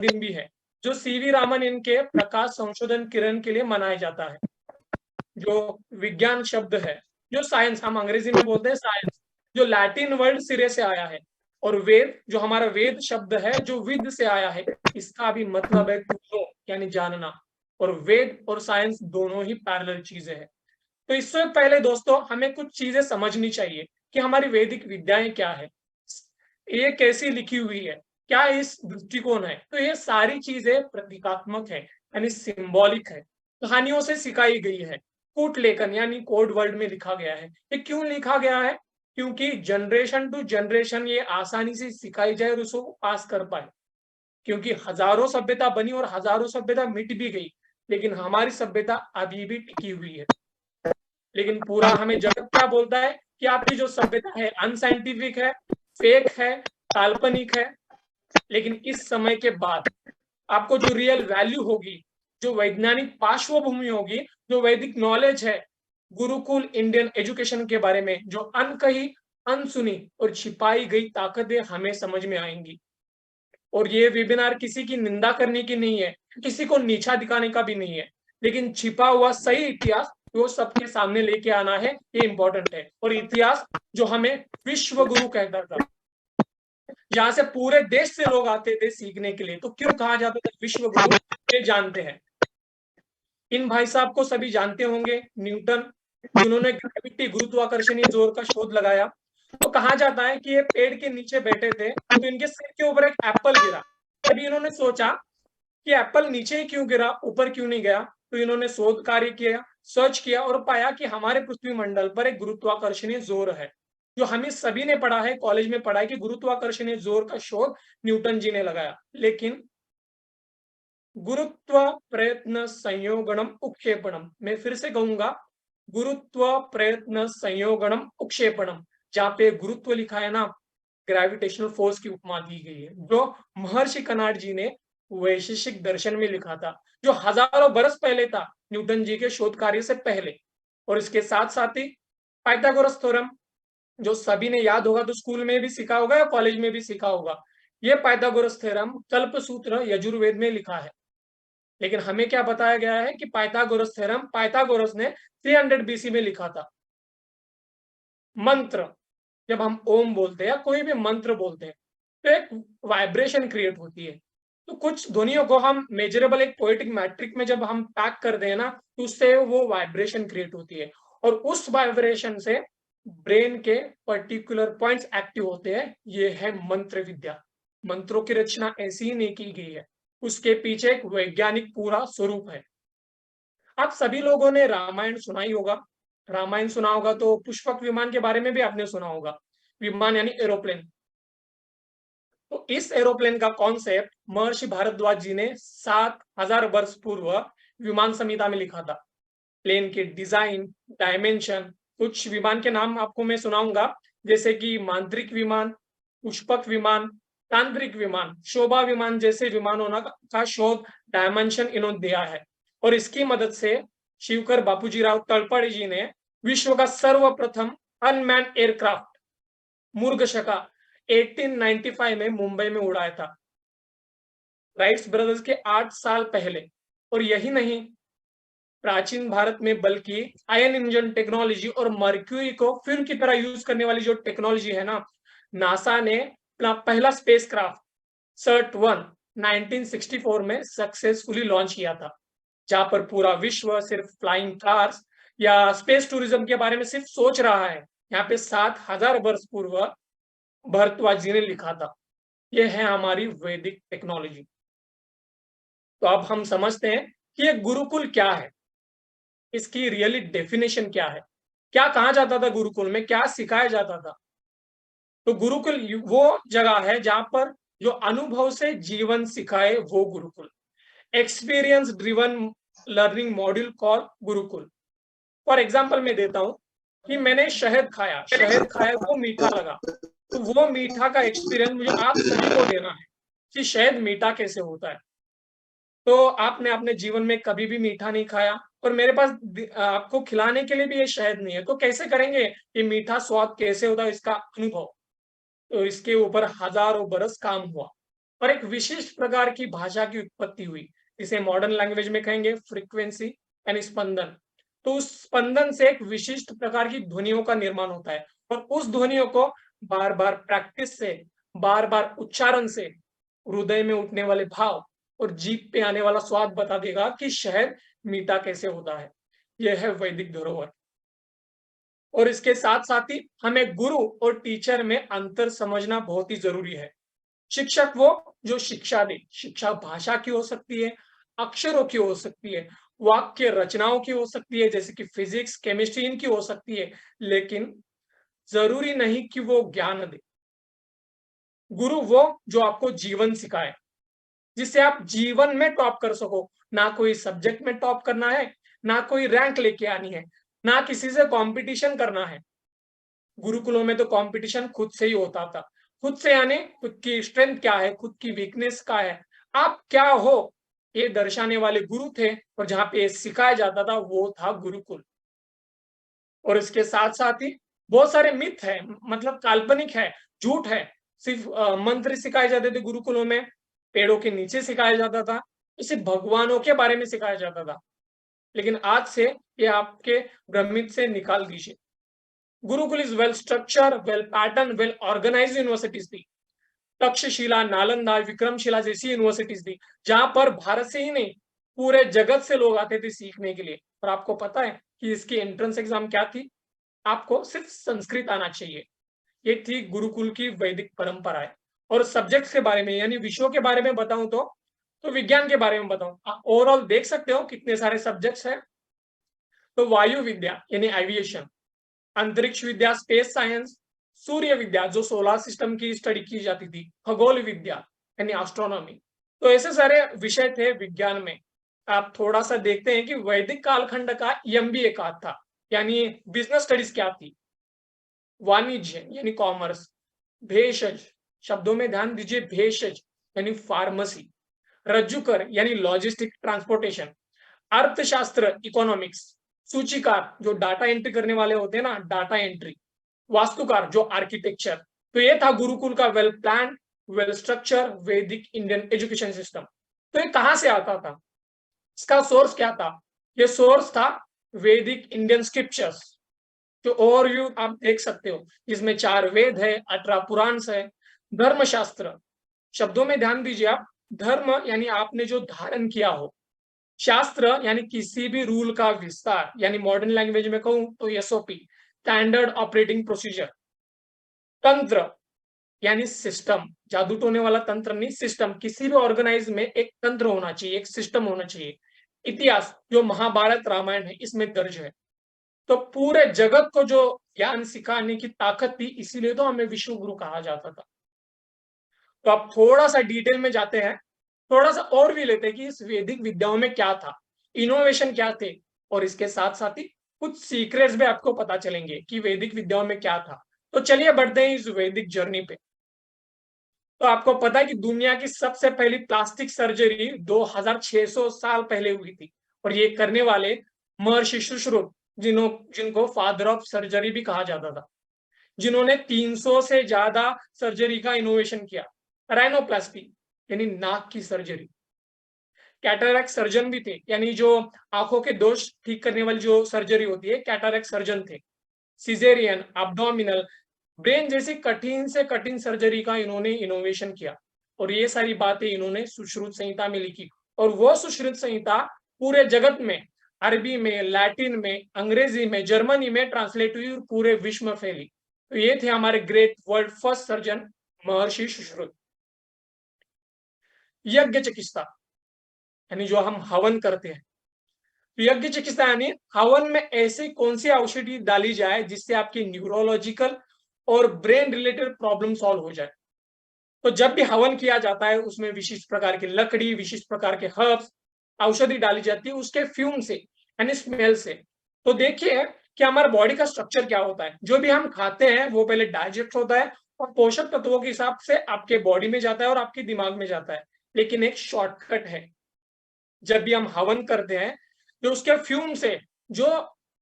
दिन भी है, जो सीवी रामन इनके प्रकाश संशोधन किरण के लिए मनाया जाता है। जो विज्ञान शब्द है, जो साइंस हम अंग्रेजी में बोलते हैं साइंस, जो लैटिन वर्ड सिरे से आया है, और वेद जो हमारा वेद शब्द है जो विद से आया है, इसका भी मतलब है टू नो यानी जानना। और वेद और साइंस दोनों ही पैरेलल चीजें हैं। तो इससे पहले दोस्तों हमें कुछ चीजें समझनी चाहिए कि हमारी वैदिक विद्याएं क्या है, ये कैसी लिखी हुई है, क्या इस दृष्टिकोण है। तो ये सारी चीजें प्रतीकात्मक है यानी सिंबॉलिक है, कहानियों से सिखाई गई है, कूट लेखन यानी कोड वर्ड में लिखा गया है। ये क्यों लिखा गया है? क्योंकि जनरेशन टू जनरेशन ये आसानी से सिखाई जाए और उसको पास कर पाए। क्योंकि हजारों सभ्यता बनी और हजारों सभ्यता मिट भी गई, लेकिन हमारी सभ्यता अभी भी टिकी हुई है। लेकिन पूरा हमें जगत क्या बोलता है कि आपकी जो सभ्यता है अनसाइंटिफिक है, फेक है, काल्पनिक है। लेकिन इस समय के बाद आपको जो रियल वैल्यू होगी, जो वैज्ञानिक पार्श्वभूमि होगी, जो वैदिक नॉलेज है, गुरुकुल इंडियन एजुकेशन के बारे में जो अनकही, अनसुनी और छिपाई गई ताकतें हमें समझ में आएंगी। और ये वेबिनार किसी की निंदा करने की नहीं है, किसी को नीचा दिखाने का भी नहीं है, लेकिन छिपा हुआ सही इतिहास वो सबके सामने लेके आना है, ये इंपॉर्टेंट है। और इतिहास जो हमें विश्व गुरु कहता था, जहां से पूरे देश से लोग आते थे सीखने के लिए, तो क्यों कहा जाता था विश्व गुरु, ये जानते हैं। इन भाई साहब को सभी जानते होंगे, न्यूटन, जिन्होंने ग्रेविटी गुरुत्वाकर्षणीय जोर का शोध लगाया। तो कहा जाता है कि ये पेड़ के नीचे बैठे थे, तो इनके सिर के ऊपर एक एप्पल गिरा। तभी इन्होंने सोचा कि एप्पल नीचे ही क्यों गिरा, ऊपर क्यों नहीं गया। तो इन्होंने शोध कार्य किया, सर्च किया और पाया कि हमारे पृथ्वी मंडल पर एक गुरुत्वाकर्षणीय जोर है, जो हमें सभी ने पढ़ा है, कॉलेज में पढ़ा है कि गुरुत्वाकर्षणीय जोर का शोध न्यूटन जी ने लगाया। लेकिन गुरुत्व प्रयत्न संयोगणम उक्षेपणम, मैं फिर से कहूंगा, गुरुत्व प्रयत्न संयोगणम उक्षेपणम, जहां पे गुरुत्व लिखा है ना, ग्रेविटेशनल फोर्स की उपमा दी गई है, जो महर्षि कनाड जी ने वैशेषिक दर्शन में लिखा था, जो हजारों बरस पहले था, न्यूटन जी के शोध कार्य से पहले। और इसके साथ साथ ही पाइथागोरस थ्योरम, जो सभी ने याद होगा, तो स्कूल में भी सीखा होगा या कॉलेज में भी सीखा होगा। यह पाइथागोरस थ्योरम कल्प सूत्र यजुर्वेद में लिखा है। लेकिन हमें क्या बताया गया है कि पाइथागोरस थ्योरम पाइथागोरस ने 300 बीसी में लिखा था। मंत्र, जब हम ओम बोलते हैं या कोई भी मंत्र बोलते हैं, तो एक वाइब्रेशन क्रिएट होती है। तो कुछ ध्वनियों को हम मेजरेबल एक पोएटिक मैट्रिक में जब हम पैक कर दें ना, तो उससे वो वाइब्रेशन क्रिएट होती है, और उस वाइब्रेशन से ब्रेन के पर्टिकुलर पॉइंट्स एक्टिव होते हैं। ये है मंत्र विद्या। मंत्रों की रचना ऐसी ही नहीं की गई है, उसके पीछे एक वैज्ञानिक पूरा स्वरूप है। आप सभी लोगों ने रामायण सुना ही होगा। रामायण सुना होगा तो पुष्पक विमान के बारे में भी आपने सुना होगा। विमान यानी एरोप्लेन। तो इस एरोप्लेन का कॉन्सेप्ट महर्षि भारद्वाज जी ने 7,000 वर्ष पूर्व विमान संहिता में लिखा था। प्लेन के डिजाइन, डायमेंशन, कुछ विमान के नाम आपको मैं सुनाऊंगा, जैसे कि मांत्रिक विमान, पुष्पक विमान, तांत्रिक विमान, शोभा विमान जैसे विमानों का शोध, डायमेंशन इन्होंने दिया है। और इसकी मदद से शिवकर बापूजीराव तलपड़े जी ने विश्व का सर्वप्रथम अनमैन्ड एयरक्राफ्ट मुर्गशका 1895 में मुंबई में उड़ाया था, राइट्स ब्रदर्स के 8 साल पहले। और यही नहीं, प्राचीन भारत में बल्कि आयन इंजन टेक्नोलॉजी और मर्क्यूरी को फिल्म की तरह यूज करने वाली जो टेक्नोलॉजी है ना, नासा ने अपना पहला स्पेसक्राफ्ट सर्ट-1 1964 में सक्सेसफुली लॉन्च किया था, जहां पर पूरा विश्व सिर्फ फ्लाइंग कार्स या स्पेस टूरिज्म के बारे में सिर्फ सोच रहा है। यहाँ पे 7,000 वर्ष पूर्व भरद्वाज जी ने लिखा था। यह है हमारी वैदिक टेक्नोलॉजी। तो अब हम समझते हैं कि ये गुरुकुल क्या है, इसकी रियली डेफिनेशन क्या है, क्या कहा जाता था गुरुकुल में, क्या सिखाया जाता था। तो गुरुकुल वो जगह है जहां पर जो अनुभव से जीवन सिखाए वो Gurukul. Experience driven learning module call Gurukul. For example मैं देता हूं कि मैंने शहद खाया, वो मीठा लगा, तो वो मीठा का एक्सपीरियंस मुझे आप सभी को देना है कि शहद मीठा कैसे होता है। तो आपने अपने जीवन में कभी भी मीठा नहीं खाया, और मेरे पास आपको खिलाने के लिए भी ये शहद नहीं है, तो कैसे करेंगे ये मीठा स्वाद कैसे होता है इसका अनुभव। तो इसके ऊपर हजारों बरस काम हुआ। और एक विशिष्ट प्रकार की भाषा की उत्पत्ति हुई, जिसे मॉडर्न लैंग्वेज में कहेंगे फ्रीक्वेंसी यानी स्पंदन। तो उस स्पंदन से एक विशिष्ट प्रकार की ध्वनियों का निर्माण होता है, और उस ध्वनियों को बार बार प्रैक्टिस से, बार बार उच्चारण से हृदय में उठने वाले भाव और जीभ पे आने वाला स्वाद बता देगा कि शहद मीठा कैसे होता है। यह है वैदिक धरोहर। और इसके साथ साथ ही हमें गुरु और टीचर में अंतर समझना बहुत ही जरूरी है। शिक्षक वो जो शिक्षा दे, शिक्षा भाषा की हो सकती है, अक्षरों की हो सकती है, वाक्य रचनाओं की हो सकती है, जैसे कि फिजिक्स केमिस्ट्री इनकी हो सकती है, लेकिन जरूरी नहीं कि वो ज्ञान दे। गुरु वो जो आपको जीवन सिखाए, जिससे आप जीवन में टॉप कर सको। ना कोई सब्जेक्ट में टॉप करना है, ना कोई रैंक लेके आनी है, ना किसी से कंपटीशन करना है। गुरुकुलों में तो कंपटीशन खुद से ही होता था। खुद से यानी खुद की स्ट्रेंथ क्या है, खुद की वीकनेस क्या है, आप क्या हो, ये दर्शाने वाले गुरु थे। और जहाँ पे सिखाया जाता था वो था गुरुकुल। और इसके साथ साथ ही बहुत सारे मिथ है, मतलब काल्पनिक है, झूठ है। सिर्फ मंत्र सिखाए जाते थे गुरुकुलों में, पेड़ों के नीचे सिखाया जाता था, सिर्फ भगवानों के बारे में सिखाया जाता था। लेकिन आज से ये आपके भ्रमित से निकाल दीजिए। Gurukul is well structure, well pattern, well organise universities थी। तक्षशिला, नालंदा, विक्रमशिला जैसी यूनिवर्सिटीज थी, जहां पर भारत से ही नहीं पूरे जगत से लोग आते थे सीखने के लिए। और आपको पता है कि इसकी एंट्रेंस एग्जाम क्या थी? आपको सिर्फ संस्कृत आना चाहिए। ये थी गुरुकुल की वैदिक परंपरा है। और सब्जेक्ट्स के बारे में यानी विषयों के बारे में बताऊं तो विज्ञान के बारे में बताऊं, आप ओवरऑल देख सकते हो कितने सारे सब्जेक्ट्स हैं। तो वायु विद्या यानी एविएशन, अंतरिक्ष विद्या स्पेस साइंस, सूर्य विद्या जो सोलर सिस्टम की स्टडी की जाती थी, खगोल विद्या यानी एस्ट्रोनॉमी। तो ऐसे सारे विषय थे विज्ञान में। आप थोड़ा सा देखते हैं कि वैदिक कालखंड का एमबीए का था, यानी बिजनेस स्टडीज क्या थी। वाणिज्य यानी कॉमर्स, भेषज, शब्दों में ध्यान दीजिए, भेषज यानी फार्मेसी, रज्जुकर यानी लॉजिस्टिक ट्रांसपोर्टेशन, अर्थशास्त्र इकोनॉमिक्स, सूचीकार जो डाटा एंट्री करने वाले होते हैं ना, डाटा एंट्री, वास्तुकार जो आर्किटेक्चर। तो ये था गुरुकुल का वेल प्लान, वेल स्ट्रक्चर वैदिक इंडियन एजुकेशन सिस्टम। तो ये कहां से आता था, इसका सोर्स क्या था? ये सोर्स था वैदिक इंडियन स्क्रिप्चर्स, जो ओवरव्यू आप देख सकते हो, जिसमें 4 वेद है, 18 पुराण है। धर्मशास्त्र, शब्दों में ध्यान दीजिए आप, धर्म यानी आपने जो धारण किया हो, शास्त्र यानी किसी भी रूल का विस्तार, यानी मॉडर्न लैंग्वेज में कहूं तो एसओपी, स्टैंडर्ड ऑपरेटिंग प्रोसीजर। तंत्र यानी सिस्टम, जादू टोने वाला तंत्र नहीं, सिस्टम, किसी भी ऑर्गेनाइज में एक तंत्र होना चाहिए, एक सिस्टम होना चाहिए। इतिहास जो महाभारत रामायण है इसमें दर्ज है। तो पूरे जगत को जो ज्ञान सिखाने की ताकत थी, इसीलिए तो हमें विश्व गुरु कहा जाता था। तो आप थोड़ा सा डिटेल में जाते हैं, थोड़ा सा और भी लेते हैं कि इस वैदिक विद्याओं में क्या था, इनोवेशन क्या थे, और इसके साथ साथ ही कुछ सीक्रेट्स भी आपको पता चलेंगे कि वैदिक विद्याओं में क्या था। तो चलिए बढ़ते हैं इस वैदिक जर्नी पे। तो आपको पता है कि दुनिया की सबसे पहली प्लास्टिक सर्जरी 2600 साल पहले हुई थी, और ये करने वाले महर्षि सुश्रुत, जिनको फादर ऑफ सर्जरी भी कहा जाता था, जिन्होंने 300 से ज्यादा सर्जरी का इनोवेशन किया। राइनोप्लास्टी यानी नाक की सर्जरी, कैटरैक्ट सर्जन भी थे, यानी जो आंखों के दोष ठीक करने वाली जो सर्जरी होती है, कैटरैक्ट सर्जन थे। सिजेरियन, एब्डोमिनल, ब्रेन जैसी कठिन से कठिन सर्जरी का इन्होंने इनोवेशन किया। और ये सारी बातें इन्होंने सुश्रुत संहिता में लिखी, और वो सुश्रुत संहिता पूरे जगत में, अरबी में, लैटिन में, अंग्रेजी में, जर्मनी में ट्रांसलेट हुई और पूरे विश्व में फैली। तो ये थे हमारे ग्रेट वर्ल्ड फर्स्ट सर्जन महर्षि सुश्रुत। यज्ञ चिकित्सा यानी जो हम हवन करते हैं, यज्ञ चिकित्सा यानी हवन में ऐसी कौन सी औषधि डाली जाए जिससे आपकी न्यूरोलॉजिकल और ब्रेन रिलेटेड प्रॉब्लम सॉल्व हो जाए। तो जब भी हवन किया जाता है उसमें विशिष्ट प्रकार की लकड़ी, विशिष्ट प्रकार के हर्ब्स, औषधि डाली जाती है उसके फ्यूम से यानी स्मेल से। तो देखिए कि हमारे बॉडी का स्ट्रक्चर क्या होता है। जो भी हम खाते हैं वो पहले डाइजेस्ट होता है और पोषक तत्वों के हिसाब से आपके बॉडी में जाता है और आपके दिमाग में जाता है। लेकिन एक शॉर्टकट है, जब भी हम हवन करते हैं जो उसके फ्यूम से जो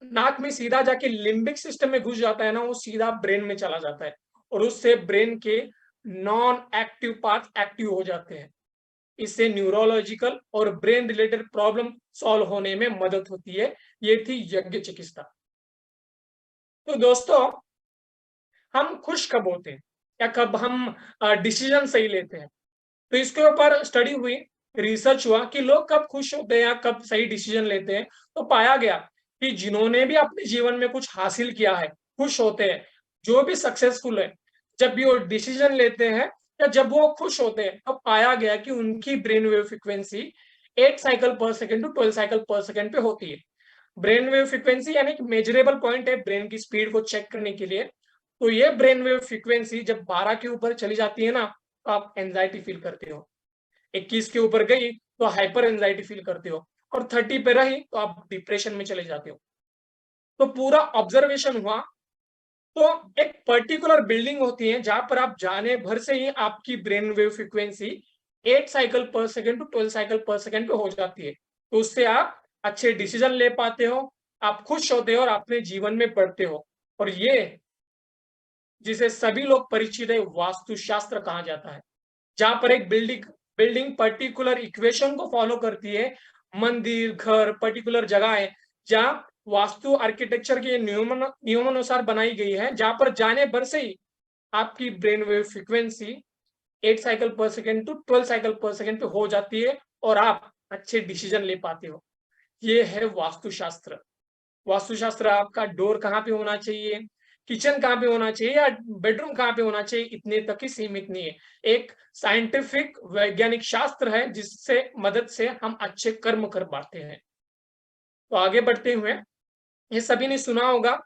नाक में सीधा जाके लिम्बिक सिस्टम में घुस जाता है ना, वो सीधा ब्रेन में चला जाता है और उससे ब्रेन के नॉन एक्टिव पार्ट एक्टिव हो जाते हैं। इससे न्यूरोलॉजिकल और ब्रेन रिलेटेड प्रॉब्लम सॉल्व होने में मदद होती है। ये थी यज्ञ चिकित्सा। तो दोस्तों, हम खुश कब होते हैं या कब हम डिसीजन सही लेते हैं? तो इसके ऊपर स्टडी हुई, रिसर्च हुआ कि लोग कब खुश होते हैं या कब सही डिसीजन लेते हैं। तो पाया गया कि जिन्होंने भी अपने जीवन में कुछ हासिल किया है, खुश होते हैं, जो भी सक्सेसफुल है, जब भी वो डिसीजन लेते हैं या जब वो खुश होते हैं, तब पाया गया कि उनकी ब्रेन वेव फ्रिक्वेंसी 8 साइकिल पर सेकेंड टू 12 साइकिल पर सेकेंड पे होती है। ब्रेन वेव फ्रिक्वेंसी यानी कि मेजरेबल पॉइंट है ब्रेन की स्पीड को चेक करने के लिए। तो ये ब्रेन वेव फ्रिक्वेंसी जब 12 के ऊपर चली जाती है ना, तो आप एंजाइटी फील करते हो। 21 के ऊपर गई तो हाइपर एंजाइटी फील करते हो, और 30 पे रही तो आप डिप्रेशन में चले जाते हो। तो पूरा ऑब्जर्वेशन हुआ, तो एक पर्टिकुलर बिल्डिंग होती है जहां पर आप जाने भर से ही आपकी ब्रेन वेव फ्रिक्वेंसी 8 साइकिल पर सेकेंड टू 12 साइकिल पर सेकेंड पे हो जाती है। तो उससे आप अच्छे डिसीजन ले पाते हो, आप खुश होते हो और अपने जीवन में बढ़ते हो। और ये जिसे सभी लोग परिचित है, वास्तुशास्त्र कहा जाता है, जहां पर एक बिल्डिंग बिल्डिंग पर्टिकुलर इक्वेशन को फॉलो करती है। मंदिर, घर, पर्टिकुलर जगह है जहां वास्तु आर्किटेक्चर के नियमानुसार बनाई गई है, जहां पर जाने भर से ही आपकी ब्रेन वेव फ्रिक्वेंसी 8 साइकिल पर सेकेंड टू 12 साइकिल पर सेकेंड पे हो जाती है और आप अच्छे डिसीजन ले पाते हो। ये है वास्तुशास्त्र। वास्तुशास्त्र आपका डोर कहाँ पे होना चाहिए, किचन कहाँ पे होना चाहिए या बेडरूम कहाँ पे होना चाहिए, इतने तक ही सीमित नहीं है। एक साइंटिफिक वैज्ञानिक शास्त्र है जिससे मदद से हम अच्छे कर्म कर पाते हैं। तो आगे बढ़ते हुए, ये सभी ने सुना होगा,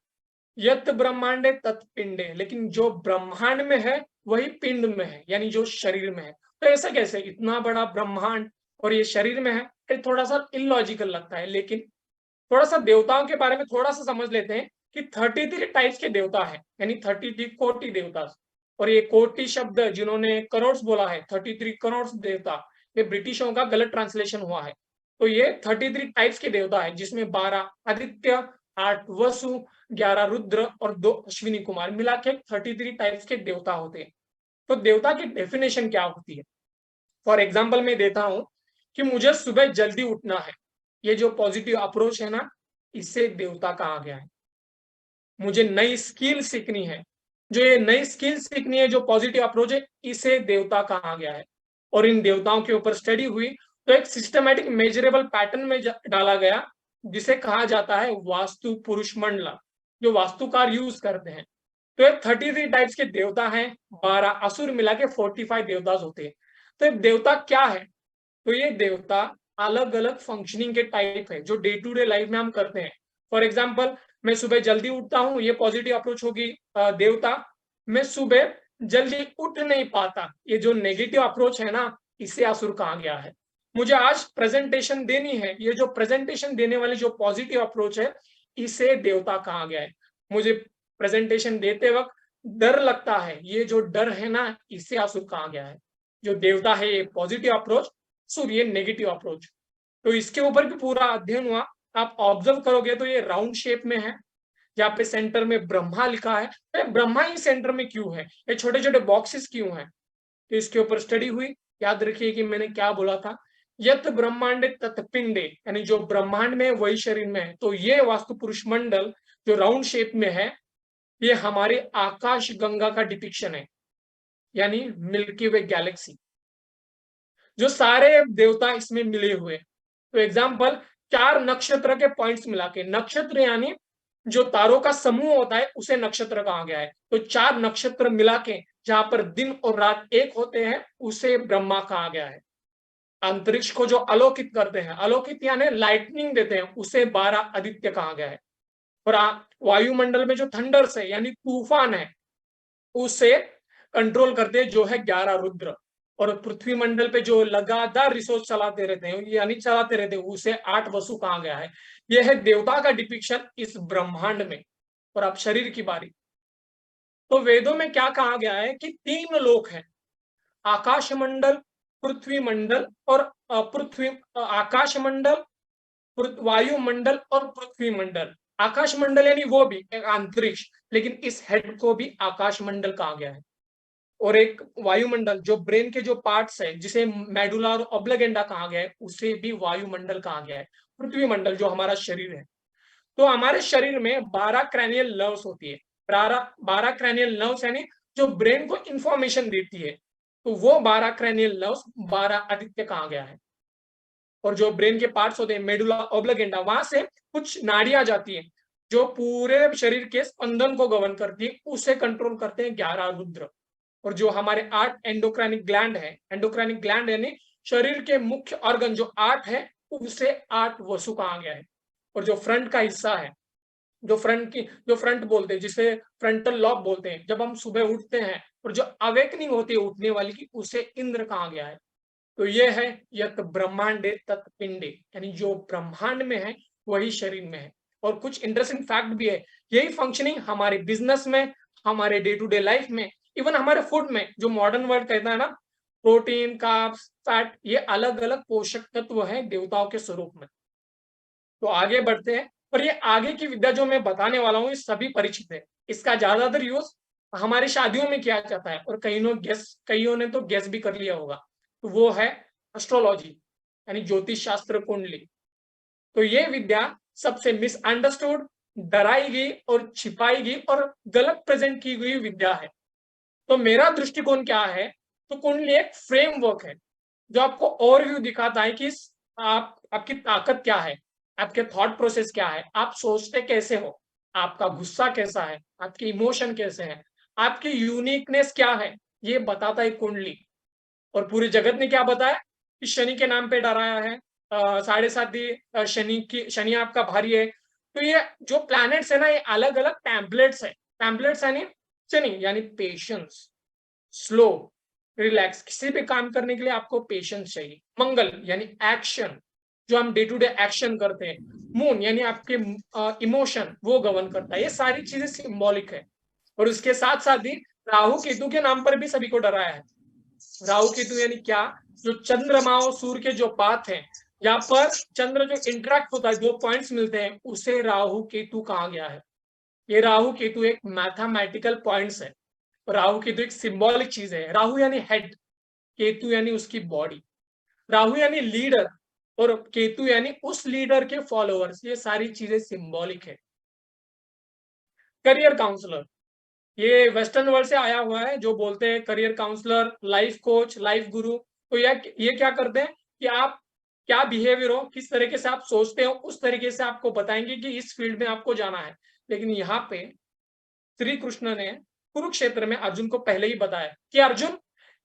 यत ब्रह्मांडे तत् पिंडे, लेकिन जो ब्रह्मांड में है वही पिंड में है, यानी जो शरीर में है। तो ऐसा कैसे, इतना बड़ा ब्रह्मांड और ये शरीर में है? ये थोड़ा सा इलॉजिकल लगता है, लेकिन थोड़ा सा देवताओं के बारे में थोड़ा सा समझ लेते हैं कि 33 टाइप्स के देवता है, यानी 33 कोटि देवता। और ये कोटि शब्द जिन्होंने करोड़ बोला है, 33 करोड़ देवता, ये ब्रिटिशों का गलत ट्रांसलेशन हुआ है। तो ये 33 टाइप्स के देवता है, जिसमें 12 आदित्य, 8 वसु, 11 रुद्र और 2 अश्विनी कुमार, मिला के 33 टाइप्स के देवता होते हैं। तो देवता की डेफिनेशन क्या होती है? फॉर एग्जाम्पल मैं देता हूं कि मुझे सुबह जल्दी उठना है, ये जो पॉजिटिव अप्रोच है ना, इससे देवता कहा गया है। मुझे नई स्किल सीखनी है, जो ये नई स्किल सीखनी है, जो पॉजिटिव अप्रोच है, इसे देवता कहा गया है। और इन देवताओं के ऊपर स्टडी हुई तो एक सिस्टमैटिक मेजरेबल पैटर्न में डाला गया, जिसे कहा जाता है वास्तु पुरुष मंडला, जो वास्तुकार यूज करते हैं। तो एक 33 टाइप्स के देवता हैं, 12 असुर मिला के 45 देवता होते हैं। तो एक देवता क्या है? तो ये देवता अलग अलग फंक्शनिंग के टाइप है, जो डे टू डे लाइफ में हम करते हैं। फॉर एग्जाम्पल, मैं सुबह जल्दी उठता हूँ, ये पॉजिटिव अप्रोच होगी देवता। मैं सुबह जल्दी उठ नहीं पाता, ये जो नेगेटिव अप्रोच है ना, इसे असुर कहा गया है। मुझे आज प्रेजेंटेशन देनी है, ये जो प्रेजेंटेशन देने वाली जो पॉजिटिव अप्रोच है, इसे देवता कहा गया है। मुझे प्रेजेंटेशन देते वक्त डर लगता है, ये जो डर है ना, इसे असुर कहा गया है। जो देवता है ये पॉजिटिव अप्रोच, ये नेगेटिव अप्रोच। तो इसके ऊपर भी पूरा अध्ययन हुआ। आप ऑब्जर्व करोगे तो ये राउंड शेप में है, जहाँ पे सेंटर में ब्रह्मा लिखा है। तो ब्रह्मा ही सेंटर में क्यों है, ये छोटे छोटे बॉक्सेस क्यों हैं? तो इसके ऊपर स्टडी हुई। याद रखिए कि मैंने क्या बोला था, यत ब्रह्मांड तत्पिंडे, यानी जो ब्रह्मांड में वही शरीर में है। तो ये वास्तु पुरुष मंडल जो राउंड शेप में है, ये हमारे आकाश गंगा का डिपिक्शन है, यानी मिल्की वे गैलेक्सी, जो सारे देवता इसमें मिले हुए। तो एग्जाम्पल, 4 नक्षत्र के पॉइंट्स मिला के, नक्षत्र यानी जो तारों का समूह होता है उसे नक्षत्र कहा गया है। तो 4 नक्षत्र मिला के जहां पर दिन और रात एक होते हैं, उसे ब्रह्मा कहा गया है। अंतरिक्ष को जो अलोकित करते हैं, अलोकित यानी लाइटनिंग देते हैं, उसे 12 आदित्य कहा गया है। और वायुमंडल में जो थंडर्स है यानी तूफान है, उसे कंट्रोल करते हैं, जो है 11 रुद्र। और पृथ्वी मंडल पे जो लगातार रिसोर्स चलाते रहते हैं, यानी चलाते रहते हैं, उसे 8 वसु कहा गया है। यह है देवता का डिपिक्शन इस ब्रह्मांड में। और अब शरीर की बारी। तो वेदों में क्या कहा गया है कि 3 लोक हैं, आकाश मंडल, पृथ्वी मंडल और आकाश मंडल, वायुमंडल और पृथ्वी मंडल। आकाश मंडल यानी वो भी एक अंतरिक्ष, लेकिन इस हेड को भी आकाश मंडल कहा गया है। और एक वायुमंडल, जो ब्रेन के जो पार्ट्स है जिसे मेडुला और ऑब्लिगेंडा कहा गया है, उसे भी वायुमंडल कहा गया है। पृथ्वी मंडल जो हमारा शरीर है, तो हमारे शरीर में 12 क्रैनियल नर्व्स होती है। 12 क्रैनियल नर्व्स यानी जो ब्रेन को इंफॉर्मेशन देती है, तो वो 12 क्रैनियल नर्व्स 12 आदित्य कहा गया है। और जो ब्रेन के पार्ट्स होते हैं मेडुला ऑब्लिगेंडा, वहां से कुछ नाड़ियां जाती हैं जो पूरे शरीर के स्पंदन को गवर्न करती है, उसे कंट्रोल करते हैं 11 रुद्र। और जो हमारे 8 एंडोक्राइनिक ग्लैंड है, एंडोक्राइनिक ग्लैंड यानी शरीर के मुख्य ऑर्गन जो 8 है, उसे 8 वसु कहा गया है। और जो फ्रंट का हिस्सा है, जो फ्रंट बोलते हैं, जिसे फ्रंटल लॉब बोलते हैं, जब हम सुबह उठते हैं और जो अवेकनिंग होती है उठने वाली की, उसे इंद्र कहा गया है। तो ये है यत ब्रह्मांडे तत् पिंडे, यानी जो ब्रह्मांड में है वही शरीर में है। और कुछ इंटरेस्टिंग फैक्ट भी है, यही फंक्शनिंग हमारे बिजनेस में, हमारे डे टू डे लाइफ में, इवन हमारे फूड में, जो मॉडर्न वर्ल्ड कहता है ना, प्रोटीन, कार्ब्स, फैट, ये अलग अलग पोषक तत्व है देवताओं के स्वरूप में। तो आगे बढ़ते हैं। और ये आगे की विद्या जो मैं बताने वाला हूँ, ये सभी परिचित है। इसका ज्यादातर यूज हमारी शादियों में किया जाता है, और कईयों ने तो गेस भी कर लिया होगा। तो वो है एस्ट्रोलॉजी, यानी ज्योतिष शास्त्र, कुंडली। तो ये विद्या सबसे मिसअंडरस्टूड, डराई गई और छिपाई गई और गलत प्रेजेंट की गई विद्या है। तो मेरा दृष्टिकोण क्या है, तो कुंडली एक फ्रेमवर्क है जो आपको ओवरव्यू दिखाता है कि आपकी ताकत क्या है, आपके थॉट प्रोसेस क्या है, आप सोचते कैसे हो, आपका गुस्सा कैसा है, आपके इमोशन कैसे हैं, आपकी यूनिकनेस क्या है, ये बताता है कुंडली। और पूरे जगत ने क्या बताया कि शनि के नाम पे डराया है, 7.5 शनि आपका भारी है। तो ये जो प्लैनेट्स है ना, ये अलग अलग टैम्पलेट्स है। टैम्पलेट्स यानी शनि यानी पेशेंस, स्लो, रिलैक्स, किसी भी काम करने के लिए आपको पेशेंस चाहिए। मंगल यानी एक्शन, जो हम डे टू डे एक्शन करते हैं। मून यानी आपके इमोशन, वो गवर्न करता है। ये सारी चीजें सिंबॉलिक है। और उसके साथ साथ ही राहु केतु के नाम पर भी सभी को डराया है। राहु केतु यानी क्या, जो चंद्रमा और सूर्य के जो पाथ हैं, यहाँ पर चंद्र जो इंटरेक्ट होता है, 2 पॉइंट्स मिलते हैं, उसे राहु केतु कहा गया है। ये राहु केतु एक मैथमेटिकल पॉइंट्स है। राहु केतु एक सिंबॉलिक चीज है। राहु यानी हेड, केतु यानी उसकी बॉडी। राहु यानी लीडर, और केतु यानी उस लीडर के फॉलोअर्स। ये सारी चीजें सिंबॉलिक है। करियर काउंसलर, ये वेस्टर्न वर्ल्ड से आया हुआ है, जो बोलते हैं career counsellor, life coach, life guru. तो ये क्या करते हैं कि आप क्या बिहेवियर हो, किस तरीके से आप सोचते हो, उस तरीके से आपको बताएंगे कि इस फील्ड में आपको जाना है। लेकिन यहाँ पे श्री कृष्ण ने कुरुक्षेत्र में अर्जुन को पहले ही बताया कि अर्जुन,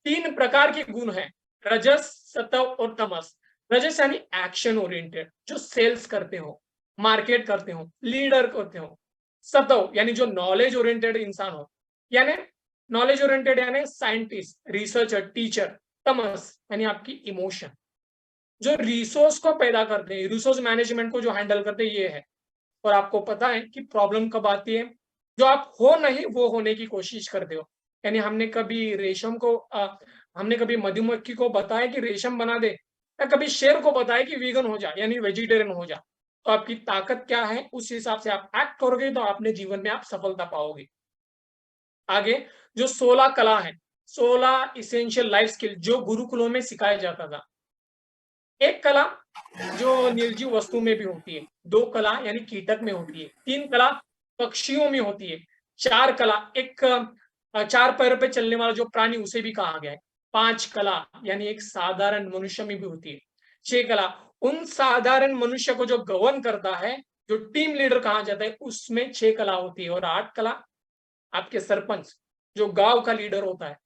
3 प्रकार के गुण हैं, रजस, सत्व और तमस। रजस यानी एक्शन ओरिएंटेड, जो सेल्स करते हो, मार्केट करते हो, लीडर करते हो। सत्व यानी जो नॉलेज ओरिएंटेड इंसान हो, यानी नॉलेज ओरिएंटेड यानी साइंटिस्ट, रिसर्चर, टीचर। तमस यानी आपकी इमोशन, जो रिसोर्स को पैदा करते हैं, रिसोर्स मैनेजमेंट को जो हैंडल करते हैं, ये है। और आपको पता है कि प्रॉब्लम कब आती है, जो आप हो नहीं वो होने की कोशिश करते हो। यानी हमने कभी मधुमक्खी को बताया कि रेशम बना दे, या कभी शेर को बताया कि वीगन हो जा, यानी वेजिटेरियन हो जा। तो आपकी ताकत क्या है, उस हिसाब से आप एक्ट करोगे, तो अपने जीवन में आप सफलता पाओगे। आगे जो 16 कला है, 16 इसेंशियल लाइफ स्किल, जो गुरुकुलों में सिखाया जाता था। एक कला जो निर्जीव वस्तु में भी होती है, 2 कला यानी कीटक में होती है, 3 कला पक्षियों में होती है, 4 कला एक 4 पैरों पे चलने वाला जो प्राणी, उसे भी कहा गया है। 5 कला यानी एक साधारण मनुष्य में भी होती है। 6 कला उन साधारण मनुष्य को जो गवर्न करता है, जो टीम लीडर कहा जाता है, उसमें 6 कला होती है। और 8 कला आपके सरपंच, जो गांव का लीडर होता है।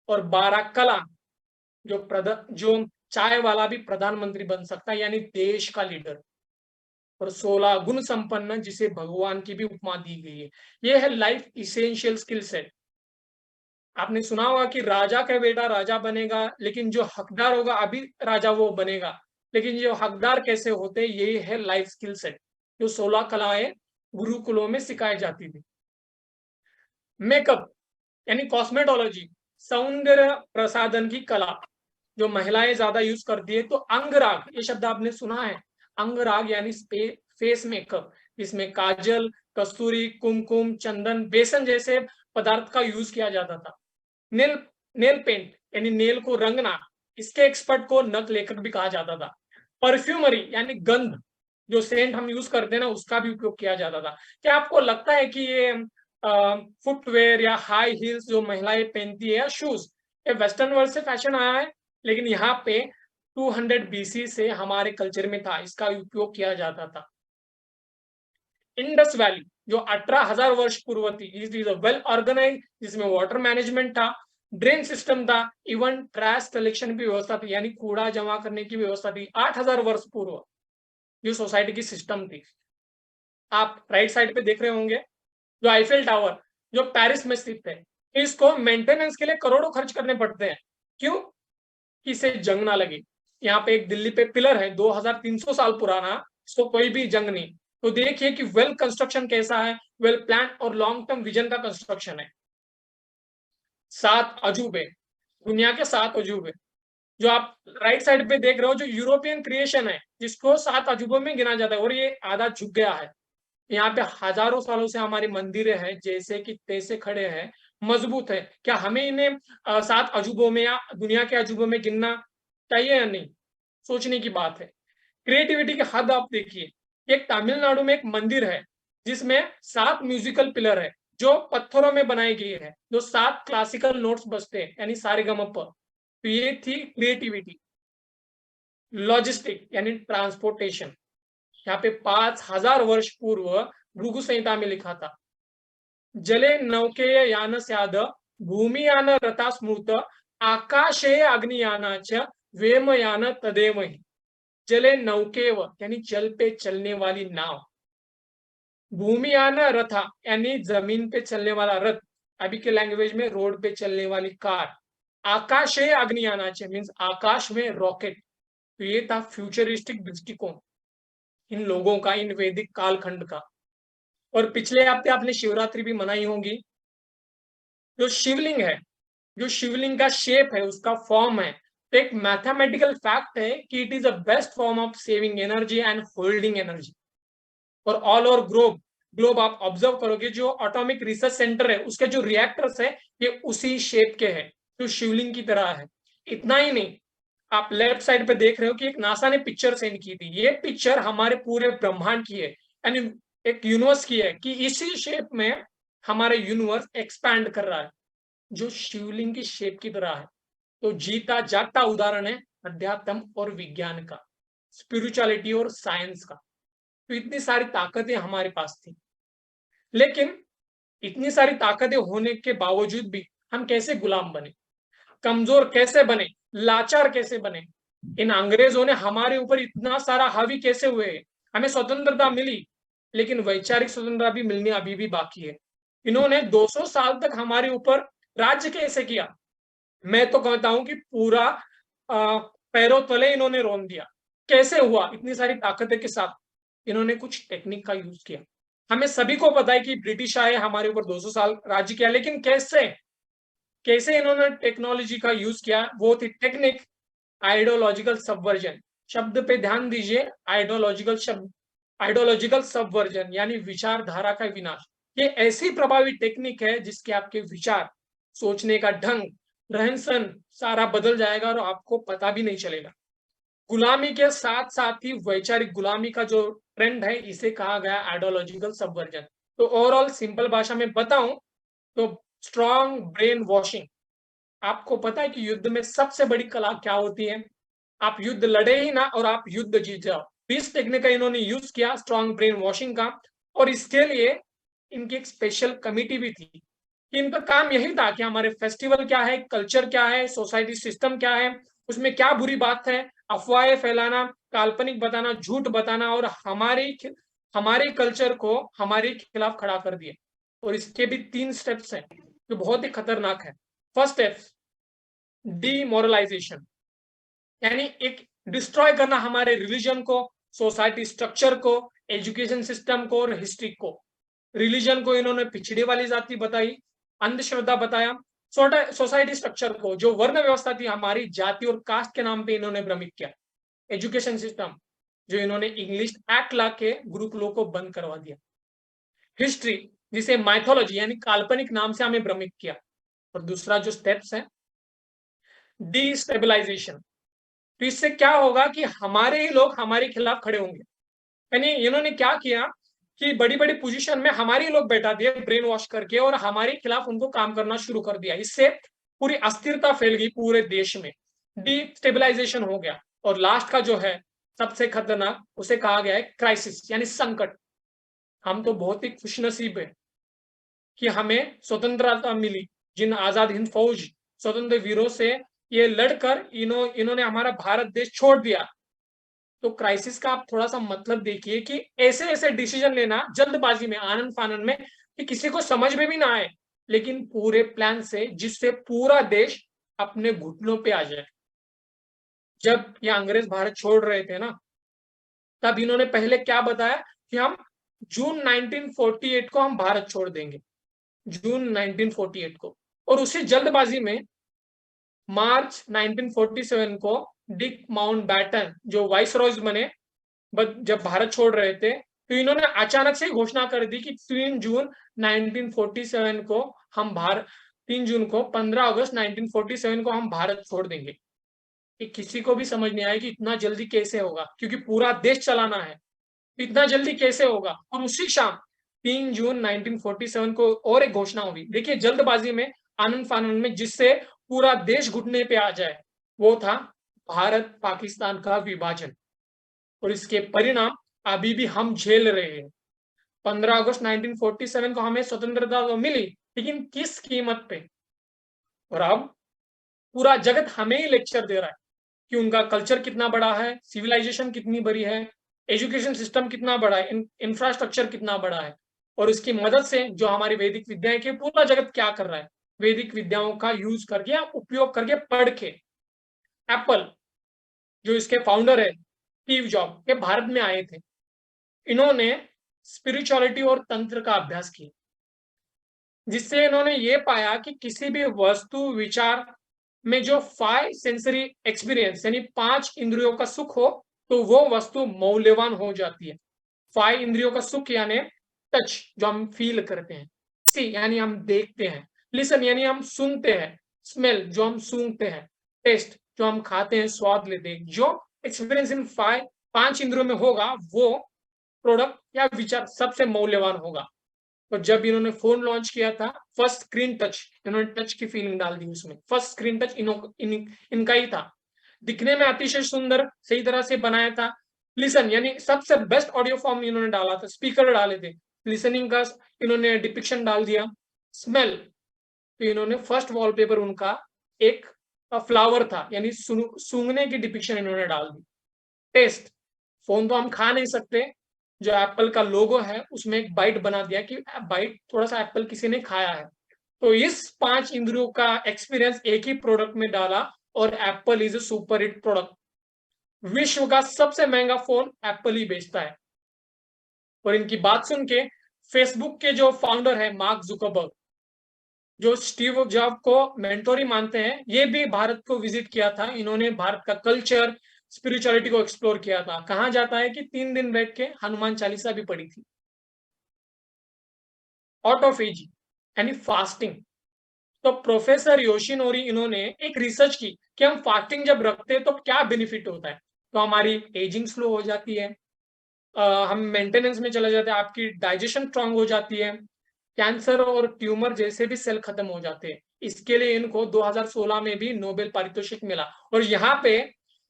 और 12 कला जो चाय वाला भी प्रधानमंत्री बन सकता है, यानी देश का लीडर। और 16 गुण संपन्न, जिसे भगवान की भी उपमा दी गई है। ये है लाइफ इसेंशियल स्किल सेट। आपने सुना होगा कि राजा का बेटा राजा बनेगा, लेकिन जो हकदार होगा अभी राजा वो बनेगा। लेकिन जो हकदार कैसे होते, ये है लाइफ स्किल सेट, जो 16 कलाएं गुरुकुलों में सिखाई जाती थी। मेकअप यानी कॉस्मेटोलॉजी, सौंदर्य प्रसाधन की कला, जो महिलाएं ज्यादा यूज करती है। तो अंगराग, ये शब्द आपने सुना है, अंगराग यानी फेस मेकअप, इसमें काजल, कस्तूरी, कुमकुम, चंदन, बेसन जैसे पदार्थ का यूज किया जाता था। नेल नेल पेंट यानी नेल को रंगना, इसके एक्सपर्ट को नक लेखक भी कहा जाता था। परफ्यूमरी यानी गंध, जो सेंट हम यूज करते हैं ना, उसका भी उपयोग किया जाता था। क्या आपको लगता है कि ये फुटवेयर या हाई हील्स जो महिलाएं पहनती है या शूज, ये वेस्टर्न वर्ल्ड से फैशन आया है? लेकिन यहाँ पे 200 बीसी से हमारे कल्चर में था, इसका उपयोग किया जाता था। इंडस वैली जो 18,000 वर्ष पूर्व थी, इट इज वेल ऑर्गेनाइज, जिसमें वाटर मैनेजमेंट था, ड्रेन सिस्टम था, इवन ट्रैश कलेक्शन की व्यवस्था थी, यानी कूड़ा जमा करने की व्यवस्था थी। 8,000 वर्ष पूर्व जो सोसाइटी की सिस्टम थी। आप राइट साइड पे देख रहे होंगे जो आईफेल टावर जो पेरिस में स्थित है, इसको मेंटेनेंस के लिए करोड़ों खर्च करने पड़ते हैं। क्यों? कि इसे जंग ना लगे। यहाँ पे एक दिल्ली पे पिलर है 2300 साल पुराना, इसको कोई भी जंग नहीं। तो देखिए कि वेल कंस्ट्रक्शन कैसा है, वेल प्लान और लॉन्ग टर्म विजन का कंस्ट्रक्शन है। 7 अजूबे, दुनिया के 7 अजूबे जो आप राइट साइड पे देख रहे हो, जो यूरोपियन क्रिएशन है, जिसको 7 अजूबों में गिना जाता है, और ये आधा झुक गया है। यहाँ पे हजारों सालों से हमारी मंदिरें हैं, जैसे कि तैसे खड़े हैं, मजबूत है। क्या हमें इन्हें 7 अजूबों में या दुनिया के अजूबों में गिनना चाहिए या नहीं? सोचने की बात है। क्रिएटिविटी की हद आप देखिए, एक तमिलनाडु में एक मंदिर है जिसमें 7 म्यूजिकल पिलर है जो पत्थरों में बनाई गई है, जो 7 क्लासिकल नोट्स बजते हैं, यानी सारेगमप। तो ये थी क्रिएटिविटी। लॉजिस्टिक यानी ट्रांसपोर्टेशन, यहाँ पे 5,000 वर्ष पूर्व भृगु संहिता में लिखा था, जले नौके यान स्याद भूमियान रथा स्मृत आकाशे अग्नियानाच वेमयान तदेमहि। जले नौकेव यानी जल पे चलने वाली नाव, भूमियान रथा यानी जमीन पे चलने वाला रथ, अभी के लैंग्वेज में रोड पे चलने वाली कार, आकाशे अग्नियानाच मीन्स आकाश में रॉकेट। तो ये था फ्यूचरिस्टिक दृष्टिकोण इन लोगों का, इन वैदिक कालखंड का। और पिछले हफ्ते आपने शिवरात्रि भी मनाई होगी। जो शिवलिंग है, जो शिवलिंग का शेप है, उसका फॉर्म है, तो एक मैथमेटिकल फैक्ट है कि it is the best form of saving energy and holding energy. और ऑल ओवर ग्लोब, ग्लोब आप ऑब्जर्व करोगे, जो एटॉमिक रिसर्च सेंटर है उसके जो रिएक्टर्स है, ये उसी शेप के हैं, जो शिवलिंग की तरह है। इतना ही नहीं, आप लेफ्ट साइड पे देख रहे हो कि एक नासा ने पिक्चर सेंड की थी। ये पिक्चर हमारे पूरे ब्रह्मांड की है, यानी एक यूनिवर्स की है, कि इसी शेप में हमारे यूनिवर्स एक्सपैंड कर रहा है, जो शिवलिंग की शेप की तरह है। तो जीता जागता उदाहरण है अध्यात्म और विज्ञान का, स्पिरिचुअलिटी और साइंस का। तो इतनी सारी ताकतें हमारे पास थी, लेकिन इतनी सारी ताकतें होने के बावजूद भी हम कैसे गुलाम बने, कमजोर कैसे बने, लाचार कैसे बने? इन अंग्रेजों ने हमारे ऊपर इतना सारा हावी कैसे हुए? हमें स्वतंत्रता मिली, लेकिन वैचारिक स्वतंत्रता भी मिलनी अभी भी बाकी है। इन्होंने 200 साल तक हमारे ऊपर राज्य कैसे किया? मैं तो कहता हूं कि पूरा पैरों तले इन्होंने रोन दिया। कैसे हुआ? इतनी सारी ताकतें के साथ इन्होंने कुछ टेक्निक का यूज किया। हमें सभी को पता है कि ब्रिटिश आए, हमारे ऊपर 200 साल राज्य किया, लेकिन कैसे कैसे इन्होंने टेक्नोलॉजी का यूज किया? वो थी टेक्निक आइडियोलॉजिकल सबवर्जन। शब्द पे ध्यान दीजिए, आइडियोलॉजिकल शब्द, आइडियोलॉजिकल सबवर्जन यानी विचारधारा का विनाश। ये ऐसी प्रभावी टेक्निक है जिसके आपके विचार, सोचने का ढंग, रहन सहन सारा बदल जाएगा और आपको पता भी नहीं चलेगा। गुलामी के साथ साथ ही वैचारिक गुलामी का जो ट्रेंड है, इसे कहा गया आइडियोलॉजिकल सबवर्जन। तो ओवरऑल सिंपल भाषा में बताऊं तो स्ट्रॉन्ग ब्रेन वॉशिंग। आपको पता है कि युद्ध में सबसे बड़ी कला क्या होती है? आप युद्ध लड़े ही ना और आप युद्ध जीत जाओ। इस टेक्निक का इन्होंने यूज किया, स्ट्रॉन्ग ब्रेन वॉशिंग का। और इसके लिए इनकी एक स्पेशल कमिटी भी थी। इनका काम यही था कि हमारे फेस्टिवल क्या है, कल्चर क्या है, सोसाइटी सिस्टम क्या है, उसमें क्या बुरी बात है, अफवाहें फैलाना, काल्पनिक बताना, झूठ बताना, और हमारे कल्चर को हमारे खिलाफ खड़ा कर दिए। और इसके भी 3 स्टेप्स हैं जो बहुत ही खतरनाक है। फर्स्ट स्टेप, डीमोरलाइजेशन, यानी एक डिस्ट्रॉय करना हमारे रिलीजन को, सोसाइटी स्ट्रक्चर को, एजुकेशन सिस्टम को और हिस्ट्री को। रिलीजन को इन्होंने पिछड़ी वाली जाति बताई, अंधश्रद्धा बताया। सोसाइटी स्ट्रक्चर को, जो वर्ण व्यवस्था थी हमारी, जाति और कास्ट के नाम पे इन्होंने भ्रमित किया। एजुकेशन सिस्टम, जो इन्होंने इंग्लिश एक्ट ला के गुरुकुलों को बंद करवा दिया। हिस्ट्री, जिसे माइथोलॉजी यानी काल्पनिक नाम से हमें भ्रमित किया। और दूसरा जो स्टेप्स है, डिस्टेबलाइजेशन। तो इससे क्या होगा कि हमारे ही लोग हमारे खिलाफ खड़े होंगे। यानी इन्होंने क्या किया कि बड़ी बड़ी पोजीशन में हमारे ही लोग बैठा दिए ब्रेन वॉश करके, और हमारे खिलाफ उनको काम करना शुरू कर दिया। इससे पूरी अस्थिरता फैल गई पूरे देश में, डिस्टेबलाइजेशन हो गया। और लास्ट का जो है सबसे खतरनाक, उसे कहा गया है क्राइसिस यानी संकट। हम तो बहुत ही खुशनसीब है कि हमें स्वतंत्रता मिली। जिन आजाद हिंद फौज स्वतंत्र वीरों से ये लड़कर इन्होंने हमारा भारत देश छोड़ दिया। तो क्राइसिस का आप थोड़ा सा मतलब देखिए कि ऐसे ऐसे डिसीजन लेना जल्दबाजी में, आनंद फानन में, कि किसी को समझ में भी ना आए, लेकिन पूरे प्लान से, जिससे पूरा देश अपने घुटनों पे आ जाए। जब ये अंग्रेज भारत छोड़ रहे थे ना, तब इन्होंने पहले क्या बताया कि हम जून 1948 को हम भारत छोड़ देंगे, जून 1948 को। और उसी जल्दबाजी में मार्च 1947 को डिक माउंटबैटन जो वाइस रॉयज बने, जब भारत छोड़ रहे थे, तो इन्होंने अचानक से घोषणा कर दी कि 3 जून 1947 को हम भारत 3 जून को 15 अगस्त 1947 को हम भारत छोड़ देंगे। कि किसी को भी समझ नहीं आया कि इतना जल्दी कैसे होगा, क्योंकि पूरा देश चलाना है, इतना जल्दी कैसे होगा। और उसी शाम 3 जून 1947 को और एक घोषणा हुई। देखिए जल्दबाजी में, आनंद फानन में, जिससे पूरा देश घुटने पे आ जाए, वो था भारत पाकिस्तान का विभाजन। और इसके परिणाम अभी भी हम झेल रहे हैं। 15 अगस्त 1947 को हमें स्वतंत्रता तो मिली, लेकिन किस कीमत पे। और अब पूरा जगत हमें ही लेक्चर दे रहा है कि उनका कल्चर कितना बड़ा है, सिविलाइजेशन कितनी बड़ी है, एजुकेशन सिस्टम कितना बड़ा है, इंफ्रास्ट्रक्चर कितना बड़ा है। और इसकी मदद से जो हमारी वैदिक विद्याएं के, पूरा जगत क्या कर रहा है, वैदिक विद्याओं का यूज करके या उपयोग करके, पढ़ के। एप्पल जो इसके फाउंडर है स्टीव जॉब, ये भारत में आए थे। इन्होंने स्पिरिचुअलिटी और तंत्र का अभ्यास किया, जिससे इन्होंने ये पाया कि किसी भी वस्तु विचार में जो 5 सेंसरी एक्सपीरियंस यानी 5 इंद्रियों का सुख हो, तो वो वस्तु मौल्यवान हो जाती है। 5 इंद्रियों का सुख यानी टच जो हम फील करते हैं, सी यानी हम देखते हैं, लिसन यानी हम सुनते हैं, स्मेल जो हम सूंघते हैं, टेस्ट जो हम खाते हैं, स्वाद लेते हैं। जो एक्सपीरियंस इन 5 इंद्रियों में होगा, वो प्रोडक्ट या विचार सबसे मौल्यवान होगा। तो जब इन्होंने फोन लॉन्च किया था, फर्स्ट स्क्रीन टच, इन्होंने टच की फीलिंग डाल दी उसमें। फर्स्ट स्क्रीन टच इनका ही था। दिखने में अतिशय सुंदर, सही तरह से बनाया था। लिसन यानी सबसे बेस्ट ऑडियो फॉर्म इन्होंने डाला था, स्पीकर डाले थे, लिसनिंग का इन्होंने डिपिक्शन डाल दिया। स्मेल, तो इन्होंने फर्स्ट वॉलपेपर उनका एक फ्लावर था, यानी सूंघने की डिपिक्शन इन्होंने डाल दी। टेस्ट, फोन तो हम खा नहीं सकते, जो एप्पल का लोगो है उसमें एक बाइट बना दिया कि बाइट थोड़ा सा एप्पल किसी ने खाया है। तो इस 5 इंद्रियों का एक्सपीरियंस एक ही प्रोडक्ट में डाला, और Apple is a super hit product. विश्व का सबसे महंगा फोन एप्पल ही बेचता है। और इनकी बात सुन के फेसबुक के जो फाउंडर है मार्क जुकरबर्ग, जो स्टीव जॉब को मेंटोर ही मानते हैं, ये भी भारत को विजिट किया था। इन्होंने भारत का कल्चर, स्पिरिचुअलिटी को एक्सप्लोर किया था। कहा जाता है कि 3 दिन बैठ के हनुमान चालीसा भी पढ़ी थी। ऑटोफेजी यानी फास्टिंग। तो प्रोफेसर योशिनोरी इन्होंने एक रिसर्च की कि हम फास्टिंग जब रखते हैं तो क्या बेनिफिट होता है। तो हमारी एजिंग स्लो हो जाती है, हम मेंटेनेंस में चला जाता है, आपकी डाइजेशन स्ट्रांग हो जाती है, कैंसर और ट्यूमर जैसे भी सेल खत्म हो जाते हैं। इसके लिए इनको 2016 में भी नोबेल पारितोषिक मिला। और यहाँ पे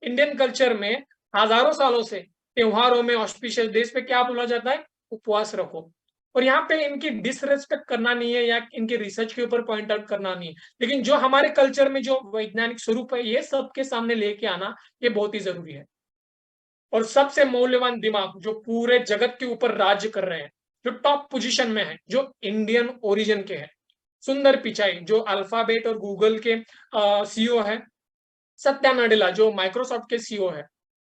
इंडियन कल्चर में हजारों सालों से त्योहारों में, ऑस्पिशियस डेज पे क्या बोला जाता है, उपवास रखो। और यहाँ पे इनकी डिसरेस्पेक्ट करना नहीं है या इनके रिसर्च के ऊपर पॉइंट आउट करना नहीं है, लेकिन जो हमारे कल्चर में जो वैज्ञानिक स्वरूप है, ये सबके सामने लेके आना ये बहुत ही जरूरी है। और सबसे मौल्यवान दिमाग जो पूरे जगत के ऊपर राज्य कर रहे हैं, जो टॉप पोजीशन में है, जो इंडियन ओरिजिन के हैं, सुंदर पिचाई जो अल्फाबेट और गूगल के सीईओ है, सत्या नडेला जो माइक्रोसॉफ्ट के सीईओ है,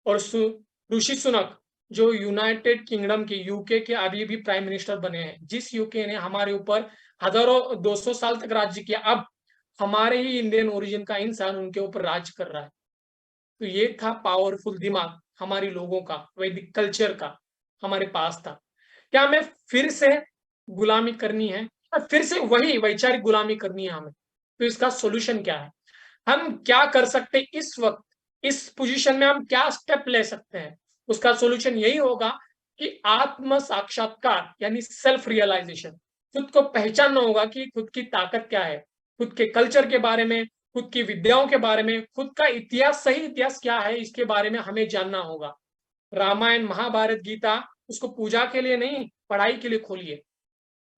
और ऋषि सुनक जो यूनाइटेड किंगडम के, यूके के अभी भी प्राइम मिनिस्टर बने हैं। जिस यूके ने हमारे ऊपर हजारों 200 साल तक राज्य किया, अब हमारे ही इंडियन ओरिजिन का इंसान उनके ऊपर राज कर रहा है। तो ये था पावरफुल दिमाग हमारे लोगों का, वैदिक कल्चर का हमारे पास था। क्या हमें फिर से गुलामी करनी है, फिर से वही वैचारिक गुलामी करनी है हमें? तो इसका सोल्यूशन क्या है? हम क्या कर सकते हैं इस वक्त, इस पोजीशन में हम क्या स्टेप ले सकते हैं, उसका सॉल्यूशन यही होगा कि आत्म साक्षात्कार यानी सेल्फ रियलाइजेशन। खुद को पहचानना होगा कि खुद की ताकत क्या है, खुद के कल्चर के बारे में, खुद की विद्याओं के बारे में, खुद का इतिहास, सही इतिहास क्या है इसके बारे में हमें जानना होगा। रामायण, महाभारत, गीता उसको पूजा के लिए नहीं, पढ़ाई के लिए खोलिए।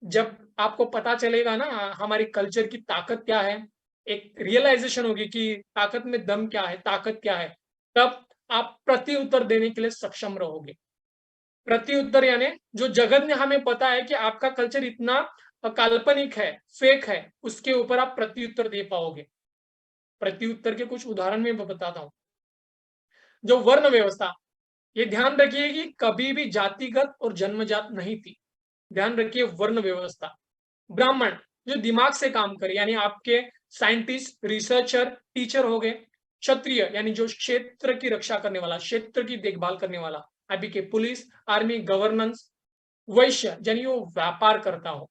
जब आपको पता चलेगा ना हमारी कल्चर की ताकत क्या है, एक रियलाइजेशन होगी कि ताकत में दम क्या है, ताकत क्या है, तब आप प्रति उत्तर देने के लिए सक्षम रहोगे। प्रति उत्तर यानी जो जगत ने हमें पता है कि आपका कल्चर इतना काल्पनिक है, फेक है, उसके ऊपर आप प्रति उत्तर दे पाओगे। प्रति उत्तर के कुछ उदाहरण में बताता हूं। जो वर्ण व्यवस्था, ये ध्यान रखिए कि कभी भी जातिगत और जन्मजात नहीं थी। ध्यान रखिए वर्ण व्यवस्था। ब्राह्मण जो दिमाग से काम करे, यानी आपके साइंटिस्ट, रिसर्चर, टीचर हो गए। क्षत्रिय यानी जो क्षेत्र की रक्षा करने वाला, क्षेत्र की देखभाल करने वाला, अभी के पुलिस, आर्मी, गवर्नेंस। वैश्य यानी वो व्यापार करता हो,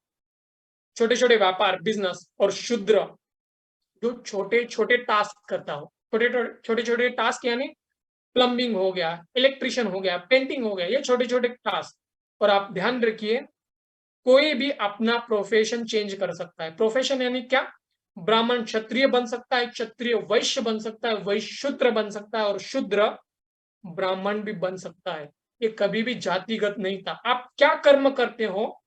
छोटे छोटे व्यापार, बिजनेस। और शूद्र जो छोटे छोटे टास्क करता हो, छोटे छोटे छोटे टास्क यानी प्लम्बिंग हो गया, इलेक्ट्रिशियन हो गया, पेंटिंग हो गया, ये छोटे छोटे टास्क। और आप ध्यान रखिए कोई भी अपना प्रोफेशन चेंज कर सकता है। प्रोफेशन यानी क्या? ब्राह्मण क्षत्रिय बन सकता है, क्षत्रिय वैश्य बन सकता है, वैश्य शूद्र बन सकता है, और शूद्र ब्राह्मण भी बन सकता है। ये कभी भी जातिगत नहीं था। आप क्या कर्म करते हो